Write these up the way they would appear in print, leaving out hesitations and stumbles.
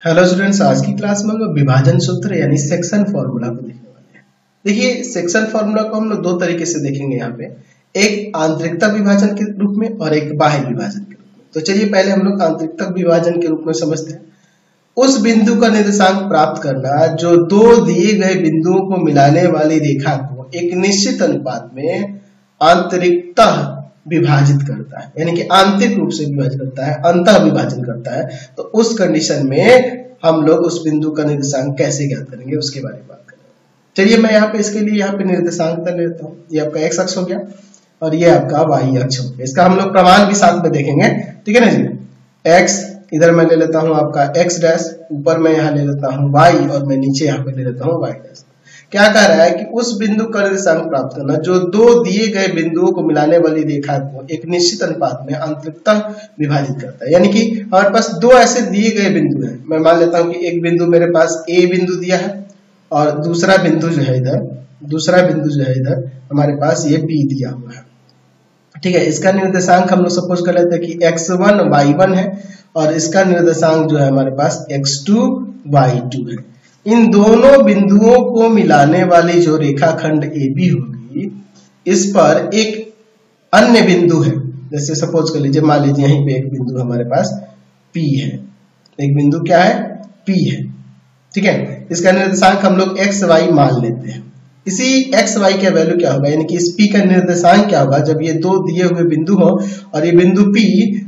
Hello students, आज की class में हम लोग विभाजन सूत्र यानी सेक्शन फॉर्मूला को देखने वाले हैं। देखिए, सेक्शन फॉर्मूला को हम लोग दो तरीके से देखेंगे यहाँ पे, एक आंतरिकता विभाजन के रूप में और एक बाह्य विभाजन के रूप में। तो चलिए पहले हम लोग आंतरिकता विभाजन के रूप में समझते हैं। उस बिंदु का निर्देशांक प्राप्त करना जो दो दिए गए बिंदुओं को मिलाने वाली रेखा को एक निश्चित अनुपात में आंतरिकतः विभाजित करता है, यानी कि आंतरिक रूप से विभाजित करता है, अंतः विभाजन करता है। तो उस कंडीशन में हम लोग उस बिंदु का निर्देशांक कैसे ज्ञात करेंगे उसके बारे में बात करेंगे। चलिए मैं यहाँ पे इसके लिए यहाँ पे निर्देशांक कर लेता हूँ। ये आपका x अक्ष हो गया और ये आपका y अक्ष हो गया। इसका हम लोग प्रमाण भी साथ में देखेंगे, ठीक है ना जी। x इधर मैं ले लेता हूँ आपका x डैश, ऊपर मैं यहाँ ले लेता हूँ y और मैं नीचे यहाँ पे ले लेता हूँ y डैश। क्या कह रहा है कि उस बिंदु का निर्देशांक प्राप्त करना जो दो दिए गए बिंदुओं को मिलाने वाली रेखा को एक निश्चित अनुपात में आंतरिकतः विभाजित करता है। यानी कि हमारे पास दो ऐसे दिए गए बिंदु हैं। मैं मान लेता हूं कि एक बिंदु मेरे पास A बिंदु दिया है और दूसरा बिंदु जो है इधर हमारे पास ये B दिया हुआ है, ठीक है। इसका निर्देशांक हम लोग सपोज कर लेते हैं कि x1 y1 है और इसका निर्देशांक जो है हमारे पास x2 y2 है। इन दोनों बिंदुओं को मिलाने वाली जो रेखाखंड AB होगी, इस पर एक अन्य बिंदु है। जैसे सपोज कर लीजिए, मान लीजिए यहीं पे एक बिंदु हमारे पास P है, एक बिंदु क्या है P है, ठीक है। इसका निर्देशांक हम लोग XY मान लेते हैं। इसी XY का वैल्यू क्या होगा, यानी कि इस P का निर्देशांक क्या होगा जब ये दो दिए हुए बिंदु हो और ये बिंदु P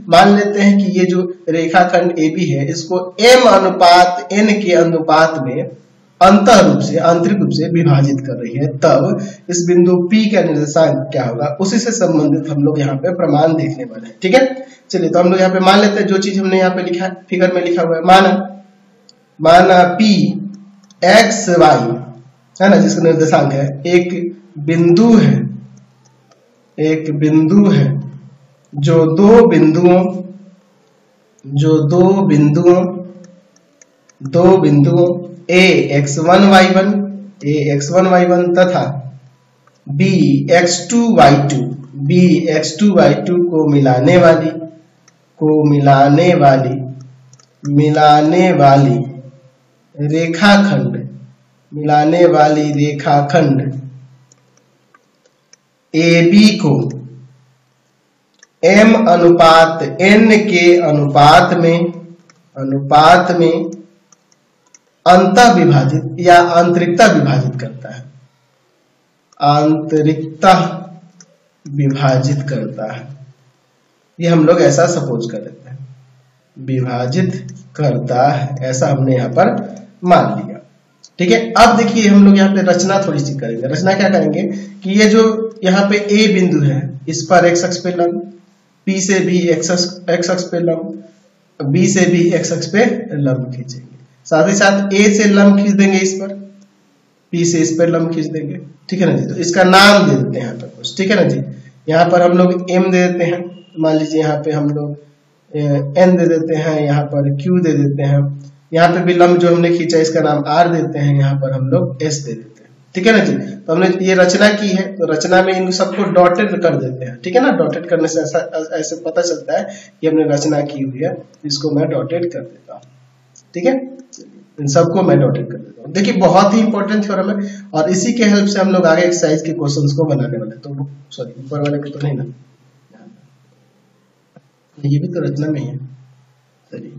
मान लेते हैं कि ये जो रेखाखंड AB है इसको M अनुपात N के अनुपात में अंतः रूप से आंतरिक रूप से विभाजित कर रही है, तब इस बिंदु P का निर्देशांक क्या होगा, उसी से संबंधित हम लोग यहाँ पे प्रमाण देखने वाले हैं, ठीक है। चलिए तो हम लोग यहाँ पे मान लेते हैं जो चीज हमने यहाँ पे लिखा है, फिगर में लिखा हुआ है, माना P XY है ना, जिसका निर्देशांक है। एक बिंदु है जो दो बिंदुओं A x1 y1 तथा B x2 y2 को मिलाने वाली रेखाखंड AB को M अनुपात N के अनुपात में अंतः विभाजित या आंतरिकता विभाजित करता है। ये हम लोग ऐसा सपोज कर लेते हैं, विभाजित करता है, ऐसा हमने यहाँ पर मान लिया, ठीक है। अब देखिए हम लोग यहाँ पे रचना थोड़ी सी करेंगे। रचना क्या करेंगे कि ये जो यहाँ पे A बिंदु है इस पर x अक्ष पे लंब, P से भी x अक्ष पे लंब, B से भी x अक्ष पे लंब खींचेंगे। साथ ही साथ A से लंब खींच देंगे इस पर, P से इस पर लंब खींच देंगे, ठीक है ना जी। तो इसका नाम दे देते हैं यहाँ पर कुछ, ठीक है ना जी। यहाँ पर हम लोग M दे देते हैं, मान लीजिए यहाँ पे हम लोग N दे देते हैं, यहाँ पर Q दे देते हैं। यहाँ पे भी लंब जो हमने खींचा इसका नाम R देते हैं, यहाँ पर हम लोग S दे देते हैं, ठीक है ना जी। तो हमने ये रचना की है, तो रचना में इन सबको डॉटेड कर देते हैं, ठीक है ना। डॉटेड करने से ऐसे पता चलता है कि हमने रचना की हुई है। इसको मैं डॉटेड कर देता हूँ, ठीक है। इन सबको मैं डॉटेड कर देता हूँ। देखिए बहुत ही इंपॉर्टेंट थ्योरम है और इसी के हेल्प से हम लोग आगे एक्सरसाइज के क्वेश्चंस को बनाने वाले हैं। तो सॉरी, ऊपर वाले को तो नहीं ना, ये भी तो रचना में है। चलिए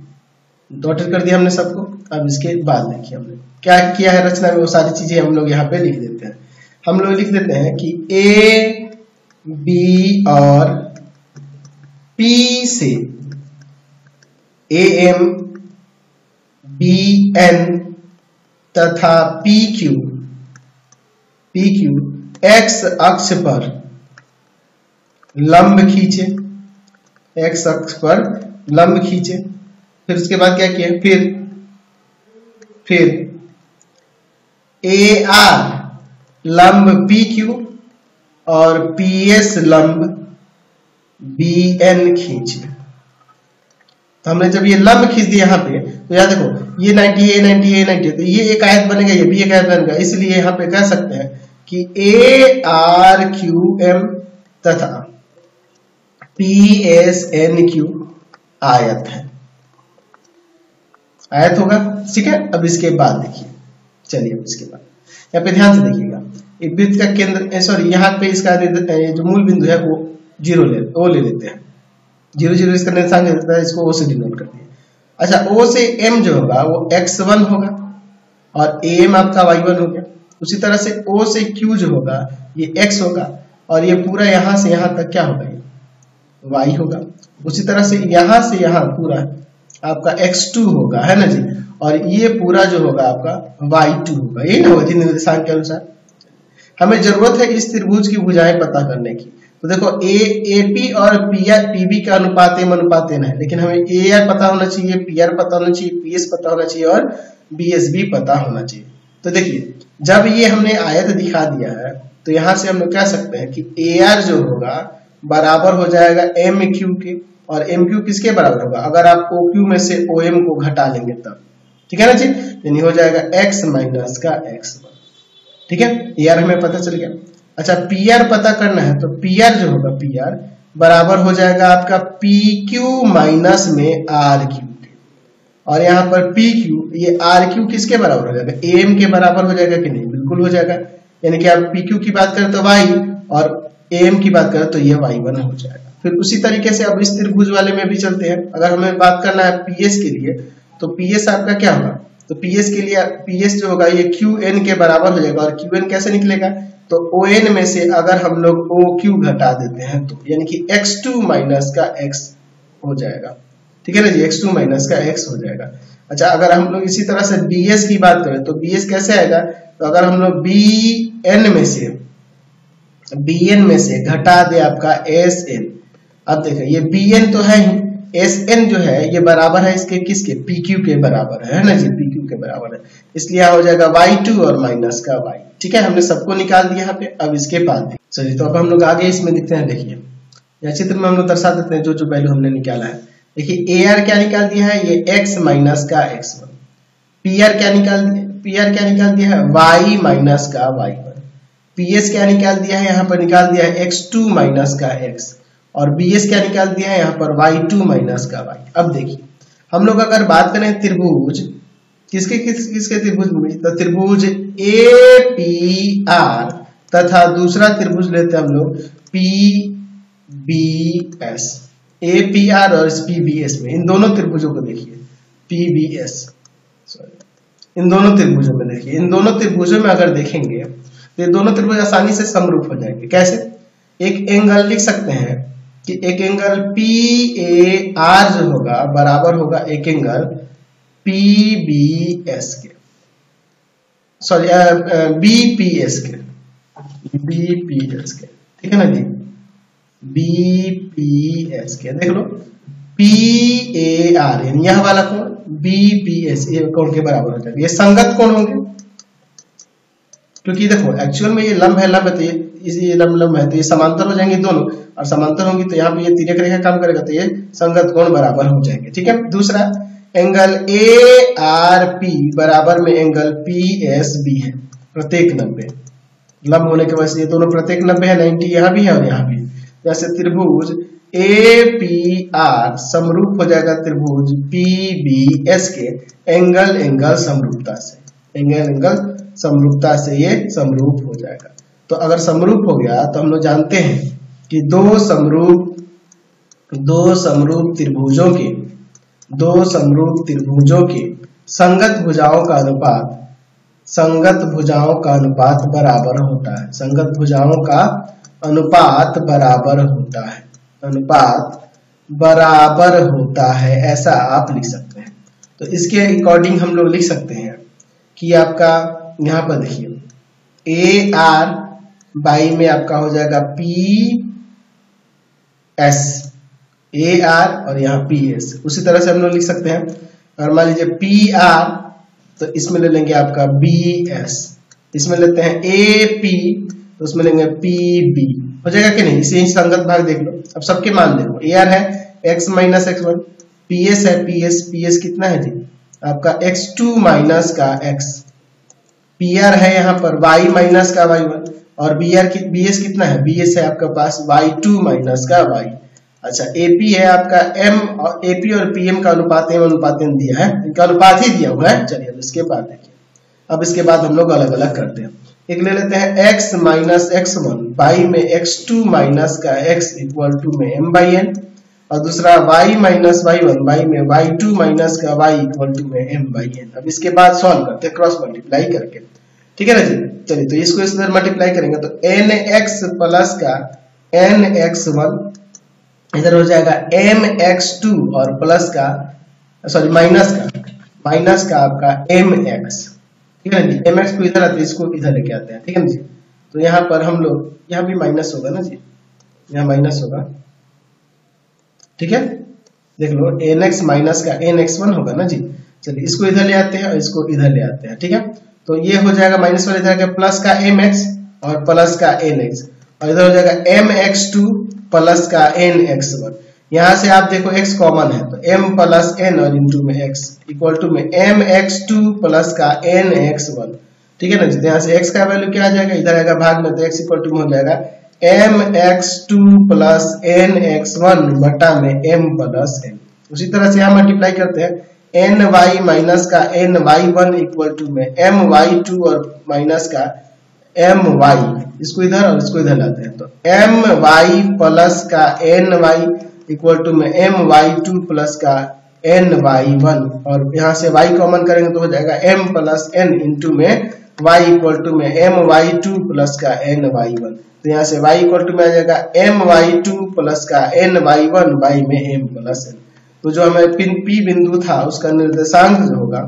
डॉटेड कर दिया हमने सबको। अब इसके बाद देखिए हमने क्या किया है रचना में, वो सारी चीजें हम लोग यहाँ पे लिख देते हैं। हम लोग लिख देते हैं कि A, B और P से AM, BN तथा PQ X अक्ष पर लंब खींचे, X अक्ष पर लंब खींचे। फिर उसके बाद क्या किया, फिर AR लंब PQ और PS लंब BN खींचे। तो हमने जब ये लंब खींच दिया यहाँ पे, तो याद देखो ये 90 ये 90 ये 90, तो ये एक आयत बनेगा, ये भी एक आयत बनेगा। इसलिए यहाँ पे कह सकते हैं कि ARQM तथा PSNQ आयत है। आयत होगा, ठीक है। अब इसके बाद देखिए, चलिए अब इसके बाद यहाँ पे ध्यान से देखिएगा, एक वृत्त का केंद्र, सॉरी यहाँ पे इसका जो मूल बिंदु है वो ओ ले लेते हैं, 0 0 इसका निर्देशांक देता है, इसको ओ से डिनोट करते हैं। अच्छा, ओ से एम जो होगा वो x1 होगा और एम आपका y1 हो गया। उसी तरह से ओ से क्यू जो होगा ये x होगा और ये पूरा यहाँ से यहाँ तक क्या होगा, ये y होगा। उसी तरह से यहाँ पूरा आपका x2 होगा, है ना जी, और ये पूरा जो होगा आपका y2 होगा, यही ना होगा जी निर्देशांक के अनुसार। हमें जरूरत है इस त्रिभुज की भुजाएं पता करने की। तो देखो एपी और पीबी का अनुपात एम अनुपात एन है, लेकिन हमें एआर पता होना चाहिए, पीआर पता होना चाहिए, पीएस पता होना चाहिए और बीएस भी पता होना चाहिए। तो देखिए, जब ये हमने आयत दिखा दिया है तो यहाँ से हम लोग कह सकते हैं कि एआर जो होगा बराबर हो जाएगा एम क्यू के, और एम क्यू किसके बराबर होगा, अगर आप ओ क्यू में से ओ एम को घटा लेंगे तब, ठीक है ना जी, यानी हो जाएगा x माइनस का x1, ठीक है। एआर हमें पता चल गया। अच्छा, पीआर पता करना है, तो पीआर जो होगा पीआर बराबर हो जाएगा आपका पी क्यू माइनस में आर क्यू के, और यहाँ पर पी क्यू, ये आर क्यू किसके बराबर हो जाएगा, एम के बराबर हो जाएगा कि नहीं, बिल्कुल हो जाएगा। यानी कि आप पी क्यू की बात करें तो वाई और एम की बात करें तो ये y1 हो जाएगा। फिर उसी तरीके से अब इस त्रिभुज वाले में भी चलते हैं। अगर हमें बात करना है पीएस के लिए, तो पीएस आपका क्या होगा, तो पीएस के लिए पीएस जो होगा ये क्यू एन के बराबर हो जाएगा, और क्यू एन कैसे निकलेगा, तो ओ एन में से अगर हम लोग ओ क्यू घटा देते हैं तो यानी कि x2 माइनस का x हो जाएगा, ठीक है ना जी, x2 माइनस का x हो जाएगा। अच्छा, अगर हम लोग इसी तरह से bs की बात करें तो bs कैसे आएगा, तो अगर हम लोग bn में से घटा दे आपका sn, अब देखो ये bn तो है ही, sn जो है ये बराबर है इसके किसके, pq के बराबर है ना जी, pq के बराबर है, इसलिए हो जाएगा y2 और माइनस का y, ठीक है। हमने सबको निकाल दिया यहाँ पे। अब इसके बाद चलिए, तो अब हम लोग आगे इसमें लिखते हैं। देखिए या चित्र में हम लोग दर्शा देते हैं जो जो वैल्यू हमने निकाला है। देखिए AR क्या निकाल दिया है, ये x माइनस का x1, PR क्या निकाल दिया है y माइनस का y1, PS क्या निकाल दिया है, यहाँ पर निकाल दिया है x2 माइनस का x, और BS क्या निकाल दिया है यहाँ पर y2 माइनस का y। अब देखिए, हम लोग अगर बात करें त्रिभुज किसके त्रिभुज में, तो त्रिभुज APR तथा दूसरा त्रिभुज लेते हैं हम लोग PBS, APR और PBS में, इन दोनों त्रिभुजों को देखिए, PBS इन दोनों त्रिभुजों में देखिए, इन दोनों त्रिभुजों में अगर देखेंगे तो ये दोनों त्रिभुज आसानी से समरूप हो जाएंगे। कैसे, एक एंगल लिख सकते हैं कि एक एंगल PAR जो होगा बराबर होगा एक एंगल PBS के, सॉरी BPS के, ठीक है ना जी, BPS के। देख लो PAR यानी यह वाला कोण, BPS ये कोण के बराबर हो जाएगा, ये संगत कोण होंगे, क्योंकि देखो एक्चुअल में ये लंब है तो ये लंब है तो ये समांतर हो जाएंगे दोनों, और समांतर होंगी तो यहाँ पे ये तिर्यक रेखा काम करेगा तो ये संगत कोण बराबर हो जाएंगे, ठीक है। दूसरा एंगल ARP बराबर में एंगल PSB है, प्रत्येक 90 लंब होने के वजह से ये दोनों प्रत्येक 90 है, 90 यहाँ भी है और यहाँ भी। जैसे त्रिभुज APR समरूप हो जाएगा त्रिभुज PBS के एंगल समरूपता से, एंगल समरूपता से ये समरूप हो जाएगा। तो अगर समरूप हो गया तो हम लोग जानते हैं कि दो समरूप त्रिभुजों के संगत भुजाओं का अनुपात बराबर होता है, संगत भुजाओं का अनुपात बराबर होता है, ऐसा आप लिख सकते हैं। तो इसके अकॉर्डिंग हम लोग लिख सकते हैं कि आपका यहाँ पर देखिए AR बाई में आपका हो जाएगा PS, AR और यहाँ PS। उसी तरह से हम लोग लिख सकते हैं, और मान लीजिए PR तो इसमें ले लेंगे आपका BS, इसमें लेते हैं AP तो उसमें लेंगे PB, हो जाएगा कि नहीं। इसे संगत भाग देख लो, अब सबके मान देखो, AR है x माइनस x1, PS है PS कितना है जी आपका x2 माइनस का x, PR है यहाँ पर y माइनस का y1, और BS कितना है, BS है आपका पास y2 माइनस का y। अच्छा एपी है आपका एम और एपी और पीएम का अनुपात एम अनुपात एन दिया है, इनका अनुपात ही दिया हुआ है। चलिए अब इसके बाद देखिए, अब इसके बाद हम लोग अलग अलग करते हैं। एक ले लेते हैं x माइनस x1 y में x2 माइनस का x इक्वल टू में m बाई एन, और दूसरा y माइनस y1 y में y2 माइनस का y इक्वल टू में m बाई एन। अब इसके बाद सॉल्व करते हैं क्रॉस मल्टीप्लाई करके, ठीक है ना जी। चलिए तो इसको इस तरह मल्टीप्लाई करेंगे तो nx प्लस का nx1 इधर हो जाएगा mx2 और प्लस का सॉरी माइनस का आपका mx, ठीक है ना जी। mx को इधर आते हैं, इसको इधर लेके आते हैं, ठीक है ना जी। तो यहाँ पर हम लोग यहाँ भी माइनस होगा ना जी, यहाँ माइनस होगा, ठीक है। देख लो nx माइनस का nx1 होगा ना जी। चलिए इसको इधर ले आते हैं और इसको इधर ले आते हैं, ठीक है। तो ये हो जाएगा माइनस वाला इधर का प्लस का mx और प्लस का nx, और इधर हो जाएगा mx2 प्लस का nx1। यहाँ से आप देखो x कॉमन है तो m प्लस n और इंटू में x इक्वल टू में mx2 प्लस का nx1, ठीक है ना। यहाँ से x का वैल्यू क्या आ जाएगा, इधर आएगा भाग में तो x इक्वल टू में हो जाएगा mx2 प्लस nx1 बटा में m प्लस n। उसी तरह से यहाँ मल्टीप्लाई करते हैं ny माइनस का ny1 इक्वल टू में my2 और माइनस का my, इसको इधर और इसको इधर लाते हैं तो my प्लस का ny इक्वल टू में my2 प्लस का ny1, और यहाँ से y कॉमन करेंगे तो हो जाएगा m प्लस n इंटू में y इक्वल टू में my2 प्लस का ny1। तो यहाँ से y इक्वल टू में आ जाएगा my2 प्लस का ny1 y में m प्लस n। तो जो हमें p बिंदु था उसका निर्देशांक जो होगा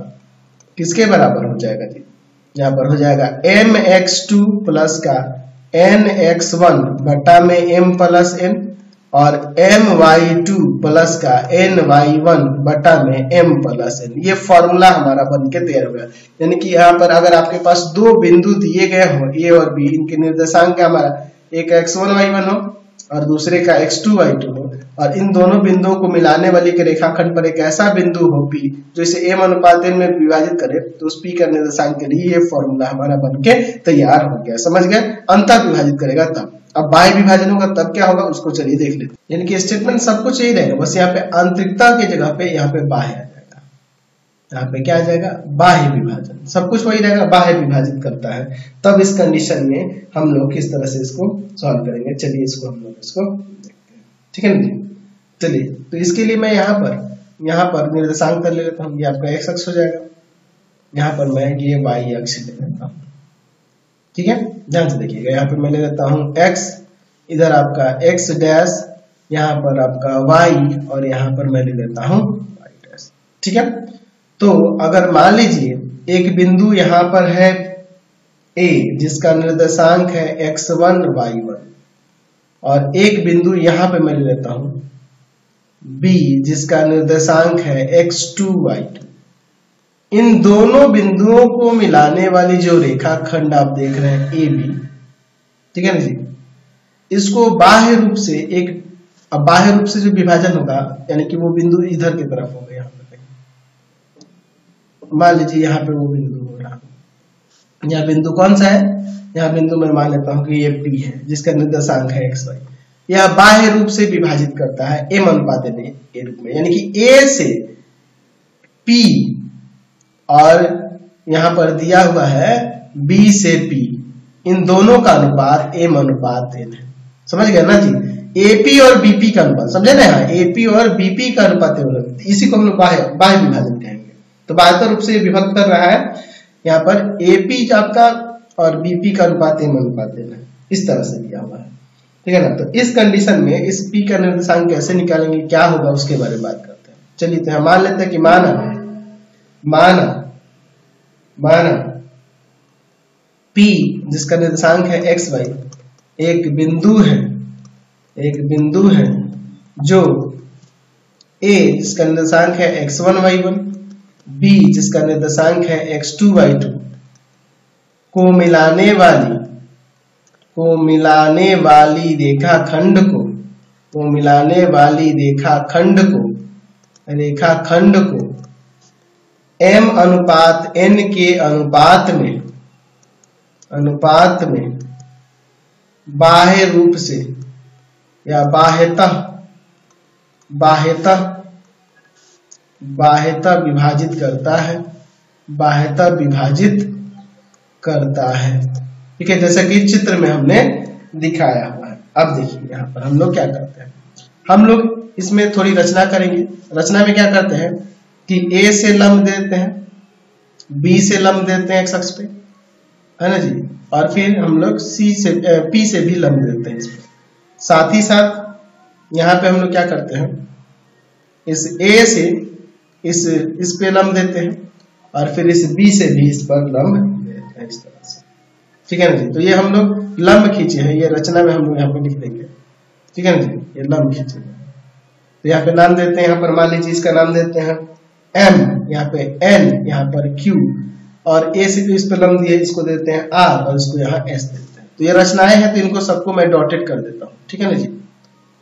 किसके बराबर हो जाएगा जी, यहाँ पर हो जाएगा mx2 प्लस का nx1 बटा में m प्लस n और my2 प्लस का ny1 बटा में m प्लस n। ये फॉर्मूला हमारा बन के तैयार हुआ। यानी कि यहाँ पर अगर आपके पास दो बिंदु दिए गए हो a और b, इनके निर्देशांक क्या हमारा, एक x1 y1 हो और दूसरे का x2 y2 हो, और इन दोनों बिंदुओं को मिलाने वाली के रेखाखंड पर एक ऐसा बिंदु हो p जो इसे m अनुपात n में विभाजित करे, तो उस p का निर्देशांक के लिए ये फॉर्मूला हमारा बन के तैयार हो गया। समझ गए, अंतः विभाजित करेगा तब। अब बाह्य विभाजन होगा तब क्या होगा उसको चलिए देख लेते हैं। यानी कि स्टेटमेंट सब कुछ यही रहेगा, बस यहाँ पे आंतरिकता की जगह पे यहाँ पे बाह्य आ जाएगा। यहाँ पे क्या आ जाएगा, बाह्य विभाजन, सब कुछ वही रहेगा, बाह्य विभाजित करता है। तब इस कंडीशन में हम लोग किस तरह से इसको सॉल्व करेंगे, चलिए इसको हम लोग इसको देखते हैं, ठीक है ना। चलिए तो इसके लिए मैं यहाँ पर निर्देशांक कर ले लेता हूँ, ये आपका x अक्ष हो जाएगा, यहाँ पर मैं ये y अक्ष ले लेता हूँ, ठीक है। ध्यान से देखिएगा, यहाँ पर मैं ले लेता हूँ x, इधर आपका x डैश, यहाँ पर आपका y और यहाँ पर मैं ले लेता हूँ y डैश, ठीक है। तो अगर मान लीजिए एक बिंदु यहाँ पर है a जिसका निर्देशांक है x1 y1, और एक बिंदु यहाँ पे मैं ले लेता हूँ b जिसका निर्देशांक है x2 y2। इन दोनों बिंदुओं को मिलाने वाली जो रेखाखंड आप देख रहे हैं AB, ठीक है ना जी, इसको बाह्य रूप से बाह्य रूप से जो विभाजन होगा, यानी कि वो बिंदु इधर की तरफ होगा, यहाँ पे मान लीजिए यहाँ पे वो बिंदु हो रहा, यहाँ बिंदु कौन सा है, यहाँ बिंदु मैं मान लेता हूँ कि ये P है जिसका निर्देशांक है xy। यह बाह्य रूप से विभाजित करता है m अनुपात n के रूप में, यानी कि a से P और यहाँ पर दिया हुआ है B से P, इन दोनों का अनुपात m अनुपात n है। समझ गए ना जी, AP और BP का अनुपात, समझे ना, यहाँ AP और BP का अनुपात m, इसी को हम लोग बाह्य विभाजन कहेंगे। तो बाह्य रूप से विभक्त कर रहा है, यहाँ पर AP आपका और BP का अनुपात m अनुपात n है, इस तरह से दिया हुआ है, ठीक है ना। तो इस कंडीशन में इस P का निर्देशांक कैसे निकालेंगे, क्या होगा उसके बारे में बात करते हैं। चलिए तो हम मान लेते हैं कि माना P जिसका निर्देशांक है xy एक बिंदु है जो A जिसका निर्देशांक है x1 y1, B जिसका निर्देशांक है x2 y2 को मिलाने वाली रेखाखंड को m अनुपात n के अनुपात में बाह्य रूप से या बाह्यतः बाह्यतः विभाजित करता है, बाह्यतः विभाजित करता है। ठीक है, जैसा कि चित्र में हमने दिखाया हुआ है। अब देखिए यहाँ पर हम लोग क्या करते हैं, हम लोग इसमें थोड़ी रचना करेंगे। रचना में क्या करते हैं कि ए से लंब देते हैं, बी से लंब देते हैं एक्स अक्ष पे, है ना जी, और फिर हम लोग पी से भी लंब देते हैं इसमें। साथ ही साथ यहाँ पे हम लोग क्या करते हैं, इस ए से इस पे लंब देते हैं और फिर इस बी से भी इस पर लंब देते हैं, इस तरह से। ठीक है ना जी, तो ये हम लोग लंब खींचे हैं, ये रचना में हम लोग यहाँ पे लिख देंगे। ठीक है ना जी, ये लंब खींचे, तो यहाँ पे नाम देते हैं, यहाँ पर मान लीजिए इसका नाम देते हैं M, यहाँ पे N, यहाँ पर Q, और A से भी इस पे लंब दिए, इसको देते हैं R और इसको यहाँ S देते हैं। तो ये रचनाएं हैं, तो इनको सबको मैं डॉटेड कर देता हूँ। ठीक है ना जी,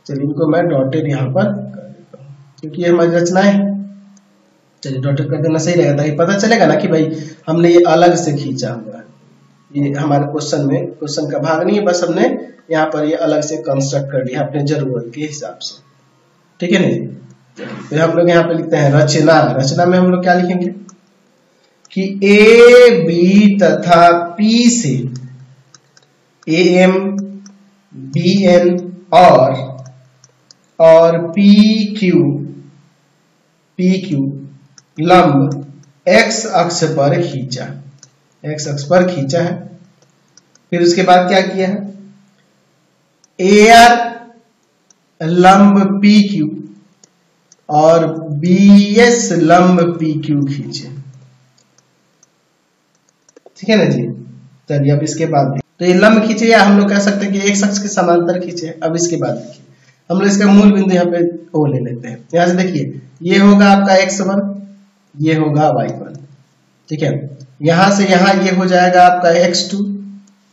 चलिए इनको मैं डॉटेड यहाँ पर कर देता हूँ क्योंकि ये हमारी रचनाएं हैं। चलिए डॉटेड कर देना सही रहेगा, ताकि पता चलेगा ना कि भाई हमने ये अलग से खींचा हुआ है, ये हमारे क्वेश्चन का भाग नहीं है, बस हमने यहाँ पर ये अलग से कंस्ट्रक्ट कर दिया अपने जरूरत के हिसाब से। ठीक है ना, तो हम लोग यहाँ पे लिखते हैं रचना। रचना में हम लोग क्या लिखेंगे कि ए बी तथा पी से AM BN और PQ लंब x अक्ष पर खींचा, x अक्ष पर खींचा है। फिर उसके बाद क्या किया है, AR लंब PQ और BS लंब PQ खींचे। ठीक है ना जी, चलिए अब इसके बाद तो ये लंब खींचे, या हम लोग कह सकते हैं कि एक शख्स के समांतर खींचे। अब इसके बाद देखिए हम लोग इसका मूल बिंदु यहाँ पे O ले लेते हैं। यहाँ से देखिए ये होगा आपका x1, ये होगा y1। ठीक है, यहाँ से यहाँ ये हो जाएगा आपका x2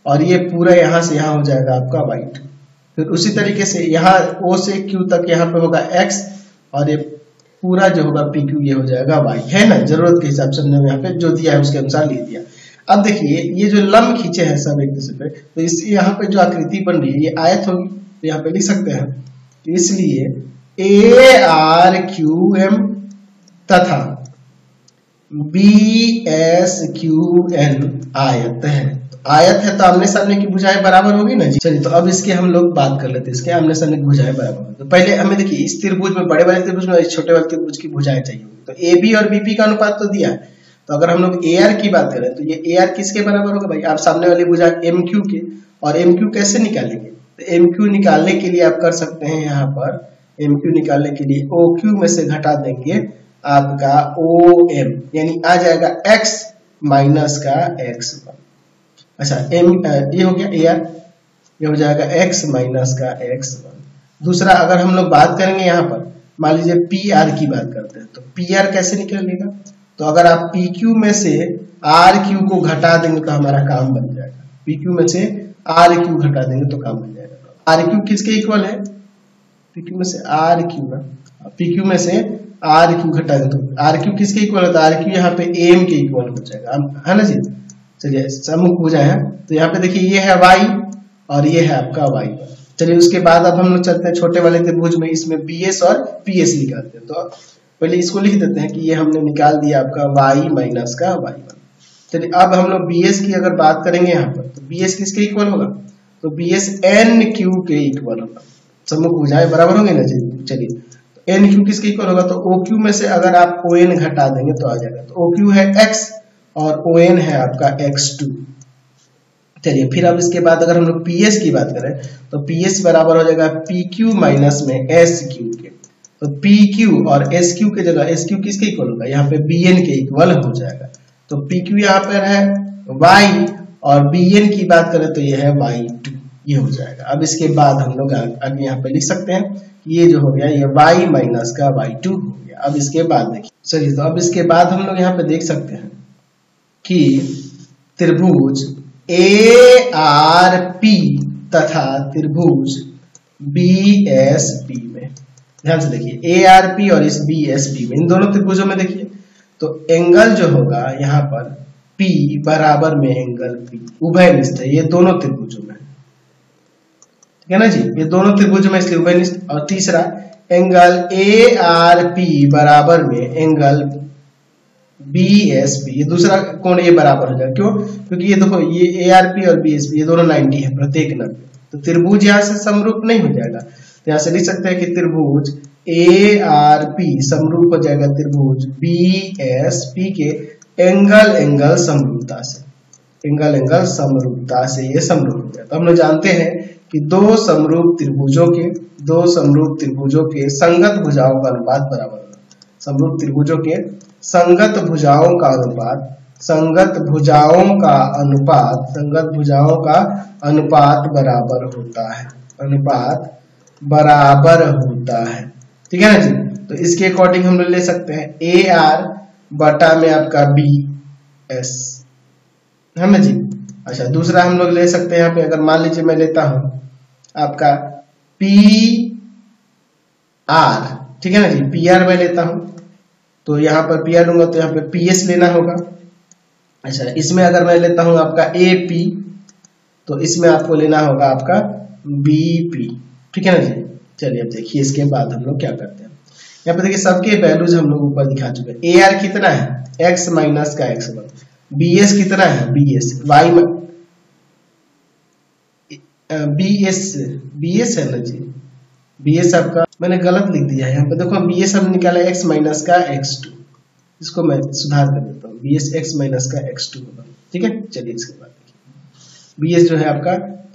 और ये पूरा यहाँ से यहाँ हो जाएगा आपका y2। फिर उसी तरीके से यहाँ O से Q तक यहाँ पे होगा x और ये पूरा जो होगा PQ ये हो जाएगा y, है ना। जरूरत के हिसाब से हमने यहाँ पे जो दिया है उसके अनुसार लिख दिया। अब देखिए ये जो लंब खींचे हैं सब एक दूसरे पे, तो इस यहाँ पे जो आकृति बन रही है ये आयत होगी, तो यहाँ पे लिख सकते हैं। तो इसलिए ARQM तथा BSQN आयत है। तो आयत है तो आमने सामने की भुजाएं बराबर होगी ना जी। चलिए तो अब इसके हम लोग बात कर लेते हैं, इसके आमने सामने की भुजाएं बराबर होगी। तो पहले हमें देखिए इस त्रिभुज में, बड़े वाले त्रिभुज में छोटे वाले त्रिभुज की भुजाएं चाहिए होगी। तो AB और BP का अनुपात तो दिया है, तो अगर हम लोग AR की बात करें तो ये AR किसके बराबर होगा भाई, आप सामने वाली भुजा MQ के। और MQ कैसे निकालेंगे, तो MQ निकालने के लिए आप कर सकते हैं, यहाँ पर MQ निकालने के लिए OQ में से घटा देंगे आपका OM, यानी आ जाएगा x माइनस का x1। अच्छा ये हो गया AR, ये हो जाएगा x माइनस का x1। दूसरा अगर हम लोग बात करेंगे यहाँ पर, मान लीजिए PR की बात करते हैं, तो PR कैसे निकलेगा, तो अगर आप PQ में से RQ को घटा देंगे तो हमारा काम बन जाएगा। PQ में से RQ घटा देंगे तो काम बन जाएगा। RQ किसके इक्वल है, PQ में से RQ ना, PQ में से RQ घटा दें तो RQ किसके इक्वल होता है, RQ यहाँ पे AM के इक्वल हो जाएगा, है ना जी। चलिए सम्मुख भुजा है, तो यहाँ पे देखिए ये है y और ये है आपका y1। चलिए उसके बाद अब हम लोग चलते हैं छोटे वाले त्रिभुज में, इसमें BS और PS निकालते हैं। तो पहले इसको लिख देते हैं कि ये हमने निकाल दिया आपका y माइनस का y1। चलिए अब हम लोग BS की अगर बात करेंगे यहाँ पर, तो BS किसके इक्वल होगा, तो BS NQ के इक्वल होगा। सम्मुख भुजाएं बराबर होंगे ना जी। चलिए NQ किसके इक्वल होगा, तो OQ में से अगर आप ON घटा देंगे तो आ जाएगा। तो OQ है x और ON है आपका x2। चलिए फिर अब इसके बाद अगर हम लोग PS की बात करें, तो PS बराबर हो जाएगा PQ माइनस में SQ के। तो PQ और SQ के जगह SQ किसके इक्वल होगा, यहाँ पे BN के इक्वल हो जाएगा। तो PQ यहाँ पर है y और BN की बात करें तो ये है y2, ये हो जाएगा। अब इसके बाद हम लोग आगे यहाँ पे लिख सकते हैं, ये जो हो गया ये y माइनस का y2 हो गया। अब इसके बाद देखिए, चलिए तो अब इसके बाद हम लोग यहाँ पे देख सकते हैं कि त्रिभुज ARP तथा त्रिभुज BSP में, ध्यान से देखिए ARP और इस BSP में, इन दोनों त्रिभुजों में देखिए तो एंगल जो होगा यहाँ पर P बराबर में एंगल P उभयनिष्ठ है, ये दोनों त्रिभुजों में, ठीक है ना जी, ये दोनों त्रिभुज में इसलिए उभयनिष्ठ। और तीसरा एंगल ARP बराबर में एंगल BSP, ये दूसरा कोण ये बराबर हो जाएगा। क्यों? क्योंकि ये देखो ये ARP और BSP ये दोनों 90 है, प्रत्येक 90, तो त्रिभुज यहाँ से समरूप नहीं हो जाएगा। तो यहाँ से लिख सकते हैं कि त्रिभुज ARP समरूप हो जाएगा त्रिभुज BSP के एंगल एंगल समरूपता से, एंगल एंगल समरूपता से ये समरूप हो जाएगा। तो हम लोग जानते हैं कि दो समरूप त्रिभुजों के संगत भुजाओं का अनुपात बराबर होगा। समरूप त्रिभुजों के संगत भुजाओं का अनुपात बराबर होता है, ठीक है ना जी। तो इसके अकॉर्डिंग हम लोग ले सकते हैं AR बटा में आपका BS, है ना जी। अच्छा, दूसरा हम लोग ले सकते हैं यहाँ पे, अगर मान लीजिए मैं लेता हूं आपका PR, ठीक है ना जी, PR मैं लेता हूं, तो यहाँ पर PR लूंगा तो यहाँ पे PS लेना होगा। अच्छा, इसमें अगर मैं लेता हूं आपका AP, तो इसमें आपको लेना होगा आपका BP, ठीक है ना जी। चलिए अब देखिए इसके बाद हम लोग क्या करते हैं। यहाँ पे देखिए सबके वैल्यूज हम लोग ऊपर दिखा चुके हैं। AR कितना है? x माइनस का x1। BS कितना है? BS है ना जी। BS आपका मैंने गलत लिख दिया है यहाँ पे, देखो BS हम निकाला x माइनस का x2, इसको मैं सुधार कर देता हूँ, BS x माइनस का x2 होगा, ठीक है। चलिए इसके बाद देखिए BS जो है आपका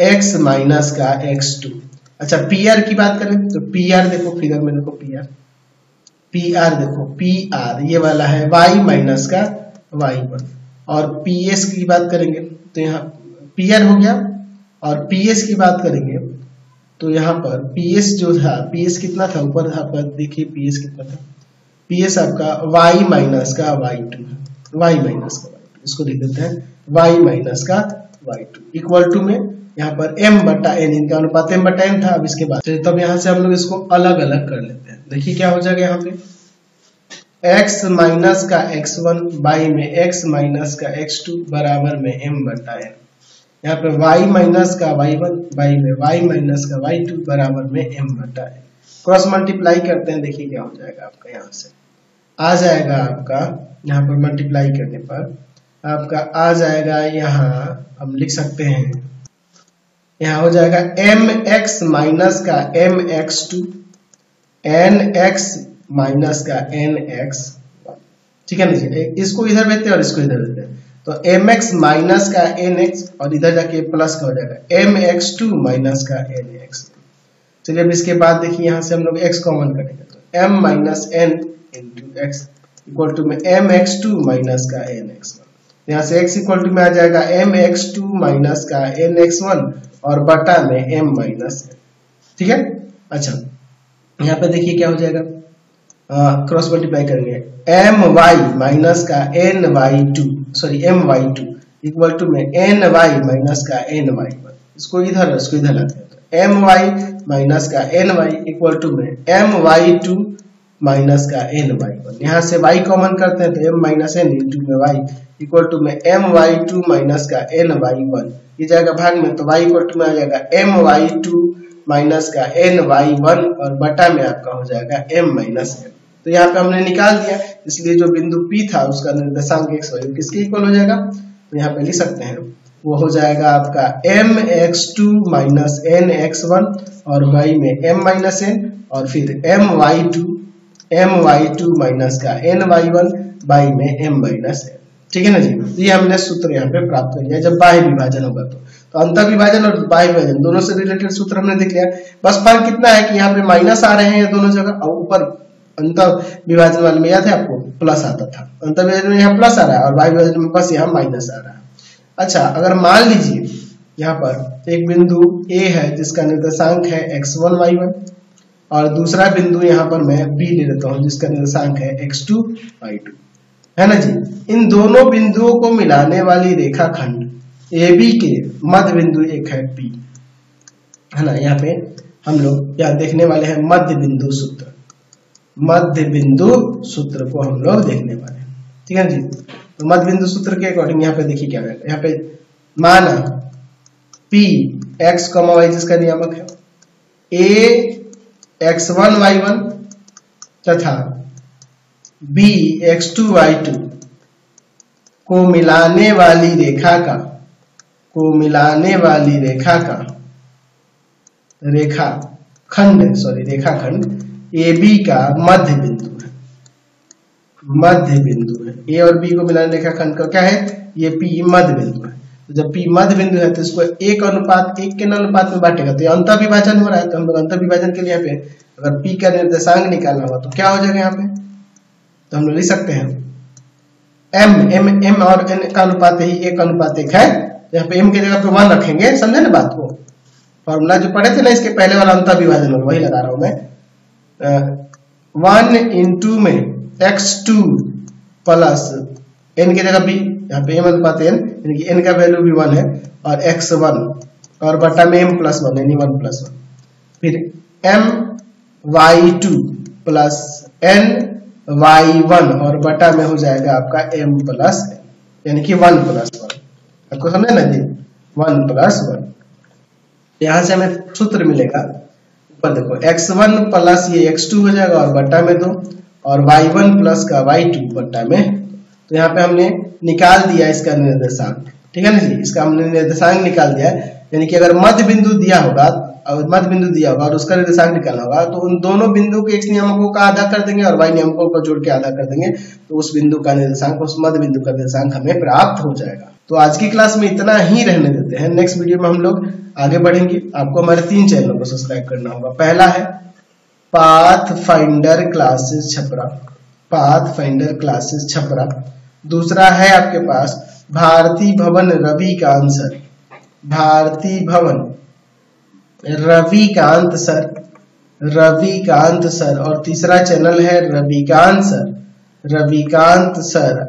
x माइनस का x2। अच्छा, PR की बात करें तो PR देखो फिगर में, देखो PR देखो PR ये वाला है y माइनस का y1। और PS की बात करेंगे तो यहाँ PR हो गया, और PS की बात करेंगे तो यहाँ पर PS जो था, PS कितना था ऊपर था पर, देखिए PS कितना था, PS आपका y माइनस का y2 है, y माइनस का y2, इसको लिख देते हैं y माइनस का y2 इक्वल टू में यहाँ पर m बटा n, इनका अनुपात m बटा n था। अब इसके बाद तब यहाँ से हम लोग इसको अलग अलग कर लेते हैं। देखिए क्या हो जाएगा, यहाँ पे x माइनस का x1 y में x माइनस का x2 बराबर में m बटा n, यहाँ पे y माइनस का y1 y में y माइनस का y2 बराबर में m बटा n। क्रॉस मल्टीप्लाई करते हैं, देखिए क्या हो जाएगा आपका, यहाँ से आ जाएगा आपका, यहाँ पर मल्टीप्लाई करने पर आपका आ जाएगा, यहाँ हम लिख सकते हैं, यहाँ हो जाएगा mx माइनस का mx2 nx माइनस का nx, ठीक है ना जी। इसको इधर भेजते हैं और इसको इधर भेजते हैं, तो mx माइनस का nx और इधर जाके प्लस का हो जाएगा mx2 माइनस का nx। चलिए अब इसके बाद देखिए यहाँ से हम लोग x कॉमन करेंगे, तो m minus n into x equal to में mx2 माइनस का nx। यहाँ से x इक्वल टू में आ जाएगा mx2 माइनस का nx1 और बटा में m माइनस n, ठीक है। अच्छा, यहाँ पे देखिए क्या हो जाएगा, क्रॉस मल्टीप्लाई करेंगे my माइनस का my2 इक्वल टू में ny माइनस का ny1, इसको इधर लाते हैं, तो my माइनस का ny इक्वल टू में my2 माइनस का ny1। यहाँ से y कॉमन करते हैं तो m माइनस n इंटू में y इक्वल टू में my2 माइनस का ny1, ये जाएगा भाग में, तो y इक्वल टू में आ जाएगा my2 माइनस का ny1 और बटा में आपका हो जाएगा m माइनस n। तो यहाँ पे हमने निकाल दिया, इसलिए जो बिंदु P था उसका निर्देशांक x किसके इक्वल हो जाएगा, तो यहाँ पे लिख सकते हैं वो हो जाएगा आपका mx2 माइनस nx1 और y में m माइनस n और फिर my2 माइनस का ny1 y में m माइनस n, ठीक है ना जी। ये हमने सूत्र यहाँ पे प्राप्त कर लिया जब बाह्य विभाजन होगा तो अंतर विभाजन और बाह्य विभाजन दोनों से रिलेटेड सूत्र हमने देख लिया। बस फर्क कितना है कि यहाँ पे माइनस आ रहे हैं दोनों जगह, और ऊपर अंतर विभाजन वाले में याद है आपको प्लस आता था, अंतर विभाजन में यहाँ प्लस आ रहा है और बाह्य विभाजन में बस यहाँ माइनस आ रहा है। अच्छा, अगर मान लीजिए यहाँ पर एक बिंदु A है जिसका निर्देशांक है x1 y1 और दूसरा बिंदु यहाँ पर मैं B ले लेता हूँ जिसका निर्देशांक है x2 y2, है ना जी। इन दोनों बिंदुओं को मिलाने वाली रेखाखंड AB के मध्य बिंदु एक है P, है ना। यहाँ पे हम लोग यहाँ देखने वाले हैं मध्य बिंदु सूत्र को हम लोग देखने वाले हैं, ठीक है जी। तो मध्य बिंदु सूत्र के अकॉर्डिंग यहाँ पे देखिए क्या होगा, यहाँ पे माना P x, y जिसका नियामक है, A x1 y1 तथा b x2 y2 को मिलाने वाली रेखा रेखाखंड AB का मध्य बिंदु है। A और B को मिलाने रेखाखंड का क्या है, ये P मध्य बिंदु है। तो जब P मध्य बिंदु है तो इसको 1:1 के अनुपात में बांटेगा, तो ये अंतर विभाजन हो रहा है। तो हम लोग अंतर विभाजन के लिए यहाँ पे अगर P का निर्देशांक निकालना होगा तो क्या हो जाएगा यहाँ पे, तो हम लोग लिख सकते हैं m और n का अनुपात ही 1:1 है। यहाँ पे m की जगह पे 1 रखेंगे, समझे ना बात को। फॉर्मूला जो पढ़े थे ना इसके पहले वाला अंतर विभाजन में, वही लगा रहा हूं मैं। 1 into में x2 प्लस n की जगह b, यहाँ पे m अनुपात n, यानी कि n का वैल्यू भी 1 है, और x1 और बटा में m प्लस 1 यानी 1+1, फिर m y2 plus n y1 और बटा में हो जाएगा आपका m प्लस n, यानी कि 1+1। आपको समझे ना जी, 1+1। यहां से हमें सूत्र मिलेगा, ऊपर देखो x1 प्लस ये x2 हो जाएगा और बटा में 2, और y1 प्लस का y2 बटा में। तो यहाँ पे हमने निकाल दिया इसका निर्देशांक, ठीक है ना जी, इसका हमने निर्देशांक निकाल दिया। यानी कि अगर मध्य बिंदु दिया होगा और उसका निर्देशांक निकालना होगा, तो उन दोनों बिंदु के x नियमकों का आधा कर देंगे और y नियमकों को जोड़ के आधा कर देंगे, तो उस बिंदु का निर्देशांक, उस मध्य बिंदु का निर्देशांक हमें प्राप्त हो जाएगा। तो आज की क्लास में इतना ही रहने देते हैं, नेक्स्ट वीडियो में हम लोग आगे बढ़ेंगे। आपको हमारे 3 चैनलों को सब्सक्राइब करना होगा। पहला है पाथफाइंडर क्लासेस छपरा, दूसरा है आपके पास भारती भवन रविकांत सर, और तीसरा चैनल है Ravikant sir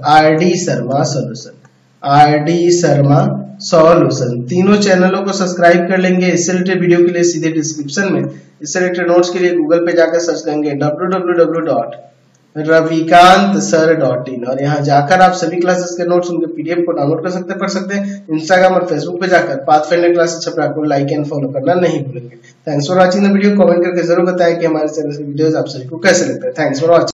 RD Sharma solution. तीनों चैनलों को सब्सक्राइब कर लेंगे। इससे रिलेटेड वीडियो के लिए सीधे डिस्क्रिप्शन में, इससे रिलेटेड नोट्स के लिए गूगल पे जाकर सर्च करेंगे www.ravikantsir.in, और यहाँ जाकर आप सभी क्लासेस के नोट्स, उनके PDF को डाउनलोड कर सकते हैं, पढ़ सकते हैं। इंस्टाग्राम और फेसबुक पे जाकर पाथफाइंडर क्लासेस छपरा को लाइक एंड फॉलो करना नहीं भूलेंगे। Thanks for watching the video. Comment करके जरूर बताएं कि हमारे चैनल के वीडियोस आप सभी को कैसे लगते हैं। Thanks for watching.